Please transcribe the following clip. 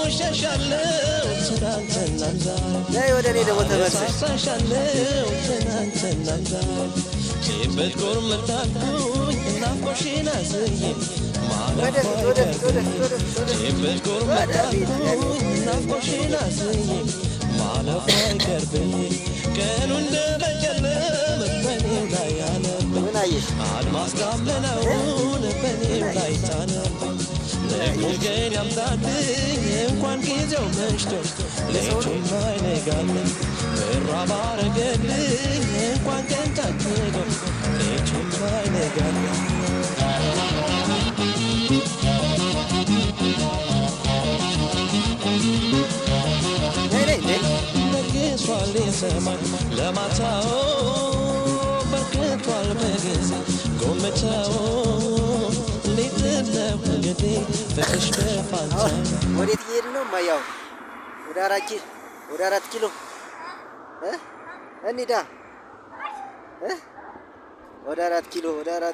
ሸሻለው ትናንትናም ዛሬ ነይ ወደ እኔ ደግሞ ተመልሰሽ ሳሳሻለው ትናንትናም ዛሬ ጭበት ጎርመታልኩኝ ናፍቆሽን አዝዬ ጭበት ጎርመታልኩኝ ናፍቆሽን አዝዬ ማለፉ አይቀርብኝ ቀኑ እንደበጨለም በኔው ላይ ያለብኝ ምን አየሽ አድማስ ዳመናውን በኔው ላይ ጣለብኝ ለጉልገን ያምጣልኝ እንኳን ጊዜው መሽቶ ሌቱም አይነጋልኝ ምዕራብ አረገልኝ እንኳን ቀን ታክሎ ሌቱም አይነጋልኝ በርግቷል የሰማይ ለማታው በርግቷል በጊዜ ጎመታው ሊጥለው እንግዲህ ፍቅሽ በፋንታ ወዴት እየሄድን ነው ማያው ወደ 4 ኪሎ እንሂዳ ወደ 4 ኪሎ